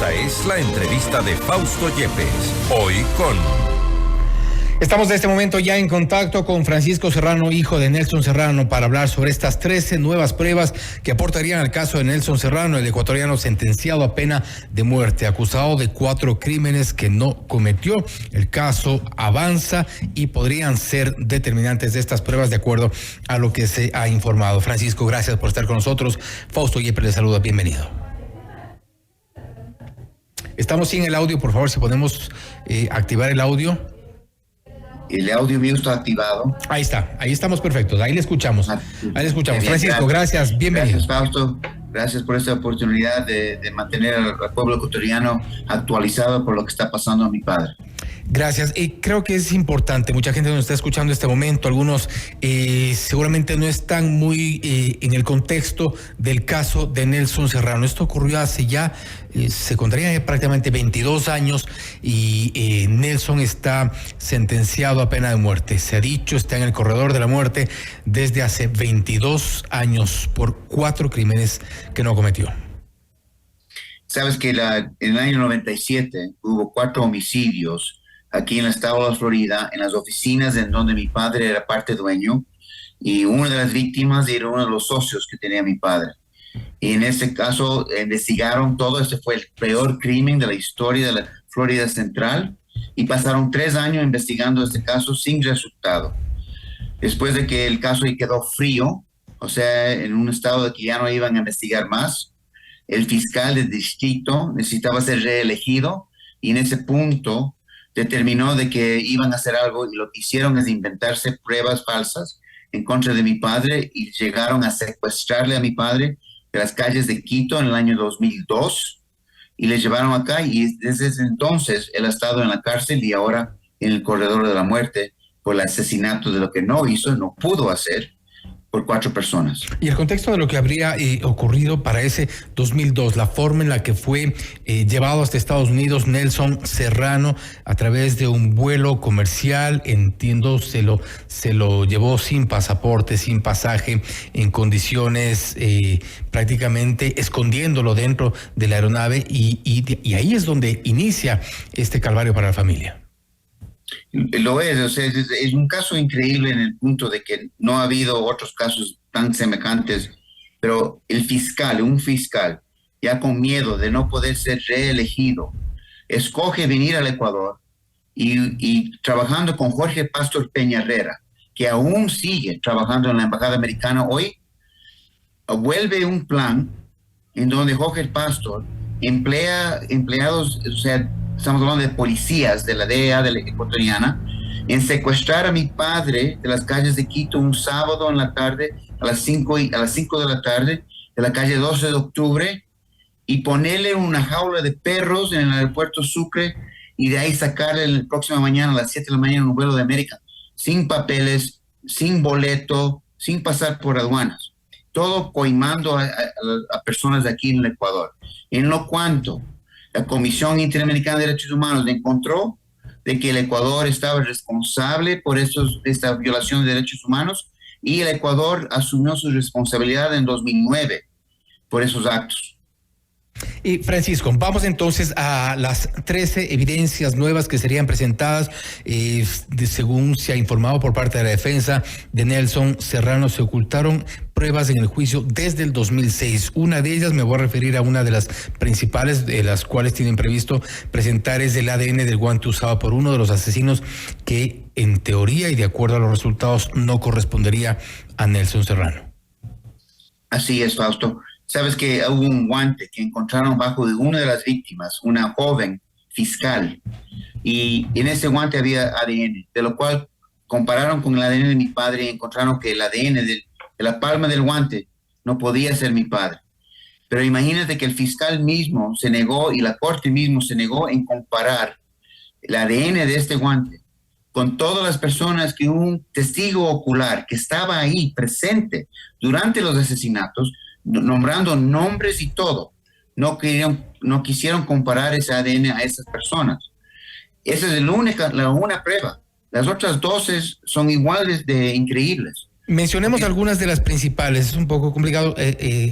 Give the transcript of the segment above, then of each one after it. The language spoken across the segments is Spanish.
Esta es la entrevista de Fausto Yepes, hoy con... Estamos en este momento ya en contacto con Francisco Serrano, hijo de Nelson Serrano, para hablar sobre estas 13 nuevas pruebas que aportarían al caso de Nelson Serrano, el ecuatoriano sentenciado a pena de muerte, acusado de 4 crímenes que no cometió. El caso avanza y podrían ser determinantes de estas pruebas de acuerdo a lo que se ha informado. Francisco, gracias por estar con nosotros. Fausto Yepes le saluda, bienvenido. Estamos sin el audio, por favor, si podemos activar el audio. El audio mío está activado. Ahí está, ahí estamos perfectos, ahí le escuchamos. Ahí le escuchamos. Francisco, gracias, bienvenido. Gracias, Fausto. Gracias por esta oportunidad de mantener al pueblo ecuatoriano actualizado por lo que está pasando a mi padre. Gracias. Creo que es importante, mucha gente nos está escuchando en este momento, algunos seguramente no están muy en el contexto del caso de Nelson Serrano. Esto ocurrió hace ya, se contaría prácticamente 22 años y Nelson está sentenciado a pena de muerte. Se ha dicho, está en el corredor de la muerte desde hace 22 años por 4 crímenes que no cometió. Sabes que en el año 97 hubo 4 homicidios aquí en el estado de la Florida, en las oficinas en donde mi padre era parte dueño, y una de las víctimas era uno de los socios que tenía mi padre. Y en ese caso investigaron todo. Este fue el peor crimen de la historia de la Florida Central, y pasaron 3 años investigando este caso sin resultado. Después de que el caso quedó frío, o sea, en un estado de que ya no iban a investigar más, el fiscal del distrito necesitaba ser reelegido, y en ese punto determinó de que iban a hacer algo, y lo que hicieron es inventarse pruebas falsas en contra de mi padre, y llegaron a secuestrarle a mi padre de las calles de Quito en el año 2002, y le llevaron acá, y desde ese entonces él ha estado en la cárcel y ahora en el corredor de la muerte por el asesinato de lo que no hizo, no pudo hacer, por 4 personas. Y el contexto de lo que habría ocurrido para ese 2002, la forma en la que fue llevado hasta Estados Unidos Nelson Serrano a través de un vuelo comercial, entiendo, se lo llevó sin pasaporte, sin pasaje, en condiciones prácticamente escondiéndolo dentro de la aeronave, y ahí es donde inicia este calvario para la familia. Lo es, o sea, es un caso increíble en el punto de que no ha habido otros casos tan semejantes, pero un fiscal, ya con miedo de no poder ser reelegido, escoge venir al Ecuador y trabajando con Jorge Pastor Peña Herrera, que aún sigue trabajando en la Embajada Americana hoy, vuelve un plan en donde Jorge Pastor emplea empleados, o sea, estamos hablando de policías de la DEA, de la ecuatoriana, en secuestrar a mi padre de las calles de Quito un sábado en la tarde, a las 5 de la tarde, de la calle 12 de octubre, y ponerle una jaula de perros en el aeropuerto Sucre, y de ahí sacarle la próxima mañana a las 7 de la mañana en un vuelo de América, sin papeles, sin boleto, sin pasar por aduanas. Todo coimando a personas de aquí en el Ecuador. En lo cuanto la Comisión Interamericana de Derechos Humanos encontró de que el Ecuador estaba responsable por esta violación de derechos humanos, y el Ecuador asumió su responsabilidad en 2009 por esos actos. Y Francisco, vamos entonces a las 13 evidencias nuevas que serían presentadas. Según se ha informado por parte de la defensa de Nelson Serrano, se ocultaron pruebas en el juicio desde el 2006. Una de ellas, me voy a referir a una de las principales, de las cuales tienen previsto presentar, es el ADN del guante usado por uno de los asesinos, que en teoría y de acuerdo a los resultados no correspondería a Nelson Serrano. Así es, Fausto. Sabes que hubo un guante que encontraron bajo de una de las víctimas, una joven fiscal, y en ese guante había ADN, de lo cual compararon con el ADN de mi padre y encontraron que el ADN de la palma del guante no podía ser mi padre. Pero imagínate que el fiscal mismo se negó, y la corte mismo se negó en comparar el ADN de este guante con todas las personas que un testigo ocular que estaba ahí presente durante los asesinatos, nombrando nombres y todo, no quisieron comparar ese ADN a esas personas. Esa es la única prueba. Las otras 12 son iguales de increíbles. Mencionemos algunas de las principales. Es un poco complicado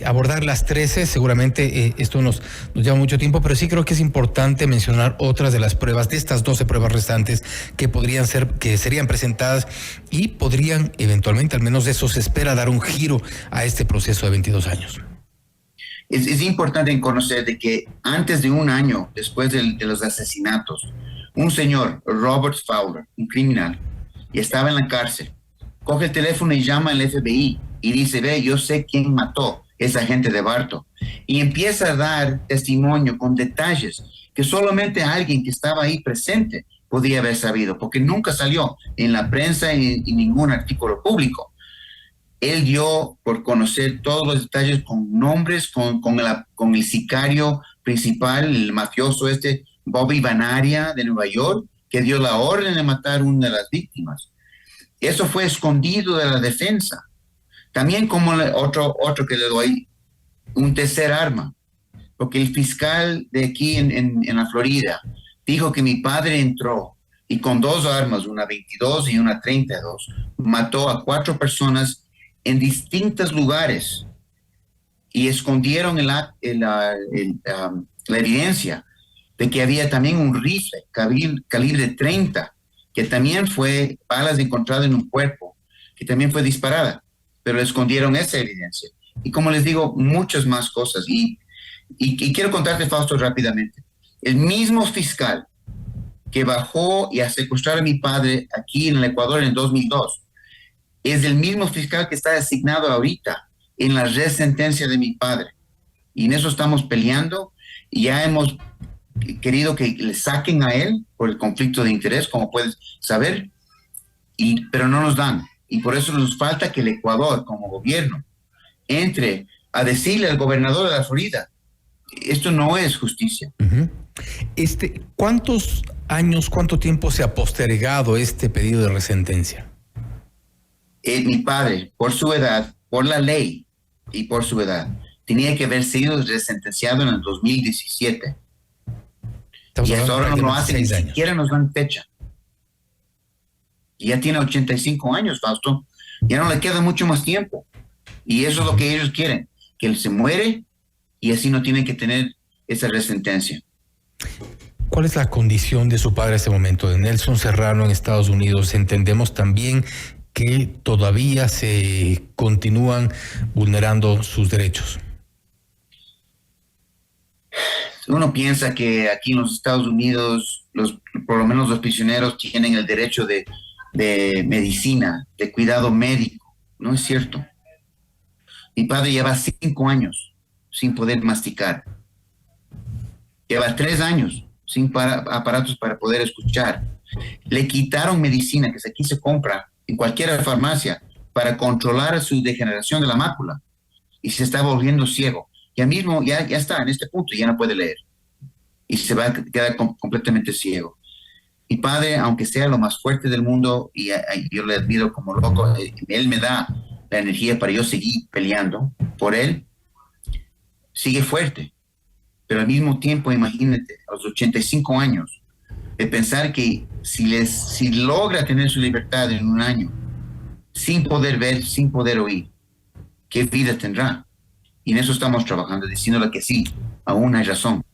abordar las 13. Seguramente esto nos lleva mucho tiempo, pero sí creo que es importante mencionar otras de las pruebas, de estas 12 pruebas restantes que serían presentadas y podrían eventualmente, al menos de eso se espera, dar un giro a este proceso de 22 años. Es importante conocer de que antes de un año después de los asesinatos, un señor, Robert Fowler, un criminal, y estaba en la cárcel, coge el teléfono y llama al FBI y dice, ve, yo sé quién mató esa gente de Bartow. Y empieza a dar testimonio con detalles que solamente alguien que estaba ahí presente podía haber sabido, porque nunca salió en la prensa y ningún artículo público. Él dio por conocer todos los detalles con nombres, con el sicario principal, el mafioso Bobby Banaria de Nueva York, que dio la orden de matar a una de las víctimas. Eso fue escondido de la defensa. También como otro que le doy, un tercer arma, porque el fiscal de aquí en la Florida dijo que mi padre entró y con 2 armas, una 22 y una 32, mató a 4 personas en distintos lugares y escondieron la evidencia de que había también un rifle calibre 30, que también fue balas encontradas en un cuerpo, que también fue disparada, pero escondieron esa evidencia. Y como les digo, muchas más cosas. Y quiero contarte, Fausto, rápidamente. El mismo fiscal que bajó y a secuestrar a mi padre aquí en el Ecuador en 2002, es el mismo fiscal que está asignado ahorita en la resentencia de mi padre. Y en eso estamos peleando y ya hemos querido que le saquen a él por el conflicto de interés, como puedes saber, pero no nos dan. Y por eso nos falta que el Ecuador, como gobierno, entre a decirle al gobernador de la Florida, esto no es justicia. Uh-huh. ¿Cuántos años, cuánto tiempo se ha postergado este pedido de resentencia? Mi padre, por su edad, por la ley y por su edad, tenía que haber sido resentenciado en el 2017. Y hasta ahora no lo hacen, ni siquiera nos dan fecha. Y ya tiene 85 años, Fausto. Ya no le queda mucho más tiempo. Y eso es lo que ellos quieren, que él se muere y así no tienen que tener esa resentencia. ¿Cuál es la condición de su padre en este momento, de Nelson Serrano en Estados Unidos? Entendemos también que todavía se continúan vulnerando sus derechos. Uno piensa que aquí en los Estados Unidos, por lo menos los prisioneros tienen el derecho de medicina, de cuidado médico. No es cierto. Mi padre lleva 5 años sin poder masticar. Lleva 3 años sin aparatos para poder escuchar. Le quitaron medicina que aquí se compra en cualquier farmacia para controlar su degeneración de la mácula. Y se está volviendo ciego. Ya mismo, ya está en este punto, ya no puede leer. Y se va a quedar completamente ciego. Mi padre, aunque sea lo más fuerte del mundo, y yo le admiro como loco, él me da la energía para yo seguir peleando por él, sigue fuerte. Pero al mismo tiempo, imagínate, a los 85 años, de pensar que si logra tener su libertad en un año, sin poder ver, sin poder oír, ¿qué vida tendrá? Y en eso estamos trabajando, diciéndole que sí, aún hay razón.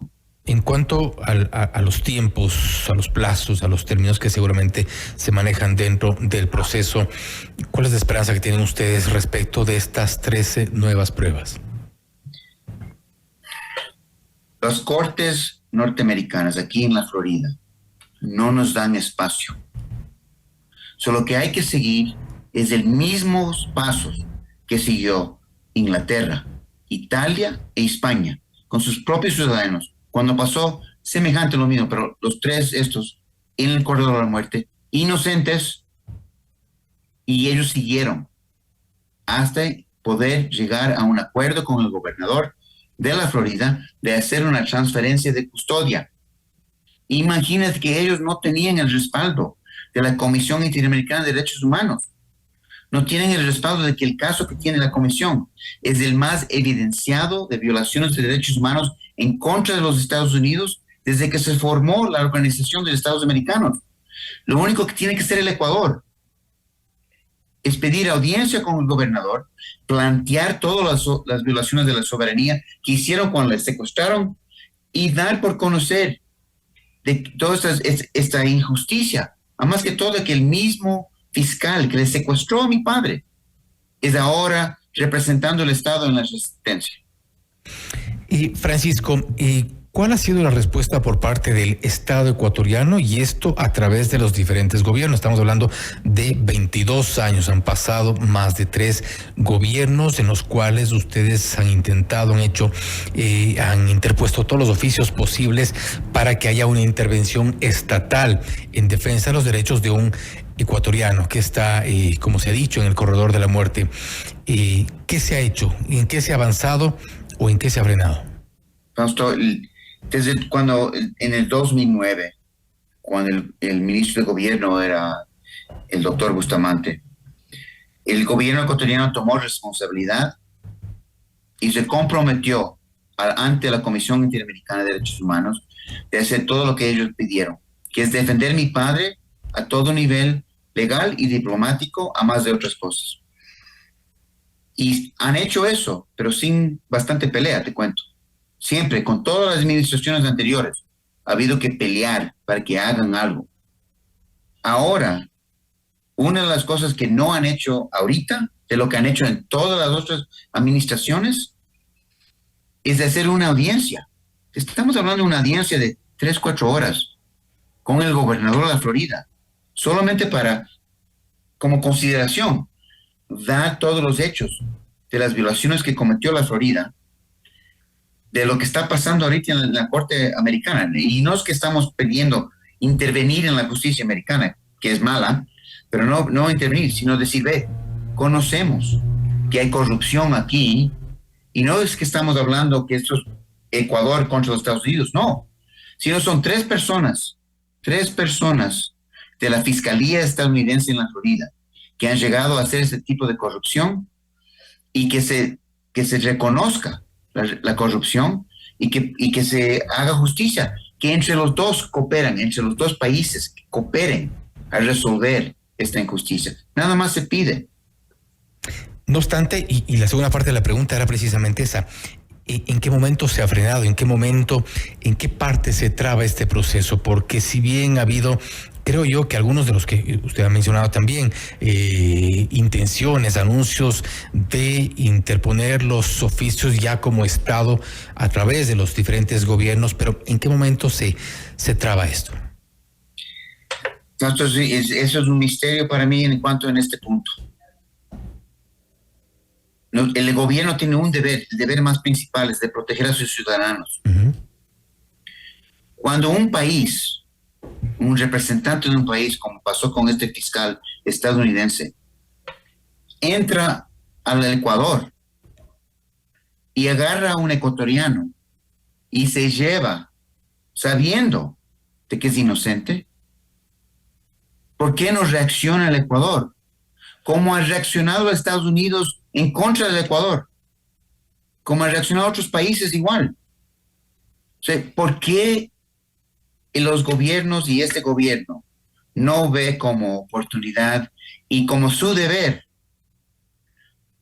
En cuanto a los tiempos, a los plazos, a los términos que seguramente se manejan dentro del proceso, ¿cuál es la esperanza que tienen ustedes respecto de estas 13 nuevas pruebas? Las cortes norteamericanas aquí en la Florida no nos dan espacio. Lo que hay que seguir es el mismos pasos que siguió Inglaterra, Italia e España con sus propios ciudadanos cuando pasó semejante lo mismo, pero los 3 estos en el corredor de la muerte, inocentes, y ellos siguieron hasta poder llegar a un acuerdo con el gobernador de la Florida de hacer una transferencia de custodia. Imagínate que ellos no tenían el respaldo de la Comisión Interamericana de Derechos Humanos. No tienen el respaldo de que el caso que tiene la Comisión es el más evidenciado de violaciones de derechos humanos en contra de los Estados Unidos desde que se formó la Organización de los Estados Americanos. Lo único que tiene que hacer el Ecuador es pedir audiencia con el gobernador, plantear todas las violaciones de la soberanía que hicieron cuando les secuestraron y dar por conocer de toda esta injusticia. Además que todo, que el mismo fiscal que le secuestró a mi padre es ahora representando el Estado en la resistencia. Y Francisco, ¿cuál ha sido la respuesta por parte del Estado ecuatoriano? Y esto a través de los diferentes gobiernos. Estamos hablando de 22 años. Han pasado más de 3 gobiernos en los cuales ustedes han intentado, han interpuesto todos los oficios posibles para que haya una intervención estatal en defensa de los derechos de un ecuatoriano que está, como se ha dicho, en el corredor de la muerte. ¿Qué se ha hecho? ¿En qué se ha avanzado o en qué se ha frenado? Fausto, desde cuando en el 2009, cuando el ministro de gobierno era el doctor Bustamante, el gobierno ecuatoriano tomó responsabilidad y se comprometió ante la Comisión Interamericana de Derechos Humanos de hacer todo lo que ellos pidieron, que es defender a mi padre a todo nivel legal y diplomático, a más de otras cosas. Y han hecho eso, pero sin bastante pelea, te cuento. Siempre, con todas las administraciones anteriores, ha habido que pelear para que hagan algo. Ahora, una de las cosas que no han hecho ahorita, de lo que han hecho en todas las otras administraciones, es de hacer una audiencia. Estamos hablando de una audiencia de 3-4 horas con el gobernador de la Florida, solamente para, como consideración, dar todos los hechos de las violaciones que cometió la Florida, de lo que está pasando ahorita en la Corte Americana. Y no es que estamos pidiendo intervenir en la justicia americana, que es mala, pero no intervenir, sino decir, conocemos que hay corrupción aquí, y no es que estamos hablando que esto es Ecuador contra los Estados Unidos, no, sino son 3 personas de la Fiscalía estadounidense en la Florida que han llegado a hacer ese tipo de corrupción y que se reconozca la corrupción y que se haga justicia, que entre los dos cooperan, entre los dos países que cooperen a resolver esta injusticia. Nada más se pide. No obstante, y la segunda parte de la pregunta era precisamente esa, ¿en qué momento se ha frenado? ¿En qué parte se traba este proceso? Porque si bien ha habido, creo yo, que algunos de los que usted ha mencionado también, intenciones, anuncios de interponer los oficios ya como Estado a través de los diferentes gobiernos, pero ¿en qué momento se traba esto? Entonces, eso es un misterio para mí en este punto. El gobierno tiene un deber, el deber más principal es de proteger a sus ciudadanos. Uh-huh. Cuando un país, un representante de un país, como pasó con este fiscal estadounidense, entra al Ecuador y agarra a un ecuatoriano y se lleva sabiendo de que es inocente, ¿por qué no reacciona el Ecuador? ¿Cómo ha reaccionado Estados Unidos en contra del Ecuador? ¿Cómo ha reaccionado otros países igual? O sea, ¿por qué los gobiernos y este gobierno no ve como oportunidad y como su deber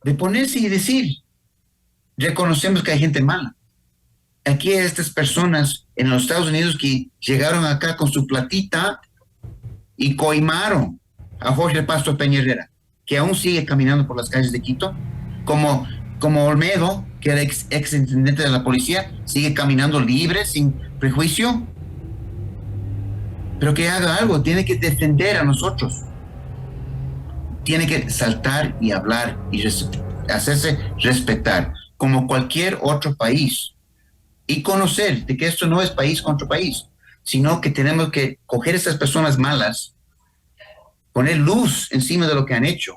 de ponerse y decir, reconocemos que hay gente mala? Aquí hay estas personas en los Estados Unidos que llegaron acá con su platita y coimaron a Jorge Pastor Peña Herrera, que aún sigue caminando por las calles de Quito, como Olmedo, que era ex intendente de la policía, sigue caminando libre, sin prejuicio, pero que haga algo, tiene que defender a nosotros, tiene que saltar y hablar y hacerse respetar, como cualquier otro país, y conocer de que esto no es país contra país, sino que tenemos que coger a estas personas malas, poner luz encima de lo que han hecho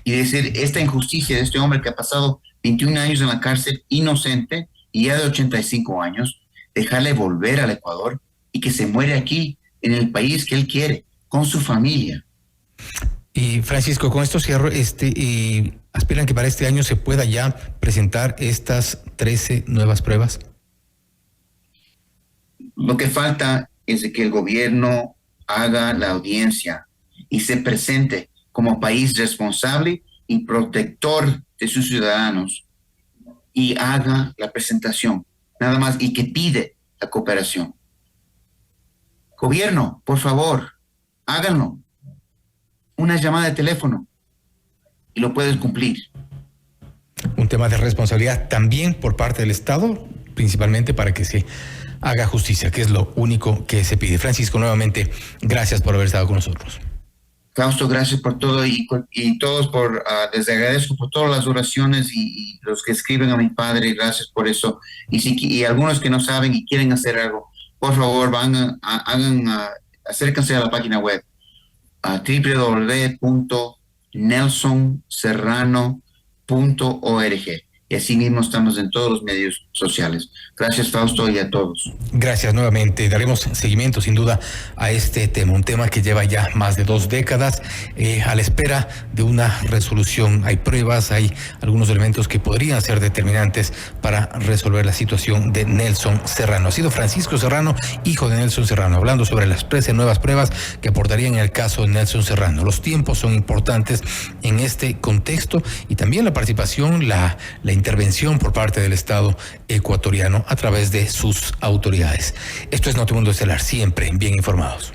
y decir, esta injusticia de este hombre que ha pasado 21 años en la cárcel, inocente, y ya de 85 años, dejarle volver al Ecuador y que se muere aquí, en el país que él quiere, con su familia. Y Francisco, con esto cierro, ¿aspiran que para este año se pueda ya presentar estas 13 nuevas pruebas? Lo que falta es de que el gobierno haga la audiencia y se presente como país responsable y protector de sus ciudadanos y haga la presentación, nada más, y que pide la cooperación. Gobierno, por favor, háganlo. Una llamada de teléfono y lo puedes cumplir. Un tema de responsabilidad también por parte del Estado, principalmente para que se haga justicia, que es lo único que se pide. Francisco, nuevamente, gracias por haber estado con nosotros. Fausto, gracias por todo y todos les agradezco por todas las oraciones y los que escriben a mi padre, gracias por eso. Y algunos que no saben y quieren hacer algo, por favor, acérquense a la página web www.nelsonserrano.org. Y así mismo estamos en todos los medios sociales. Gracias, Fausto, y a todos. Gracias nuevamente. Daremos seguimiento, sin duda, a este tema, un tema que lleva ya más de 2 décadas a la espera de una resolución. Hay pruebas, hay algunos elementos que podrían ser determinantes para resolver la situación de Nelson Serrano. Ha sido Francisco Serrano, hijo de Nelson Serrano, hablando sobre las 13 nuevas pruebas que aportarían en el caso de Nelson Serrano. Los tiempos son importantes en este contexto y también la participación, la intervención por parte del Estado ecuatoriano a través de sus autoridades. Esto es Notimundo Estelar, siempre bien informados.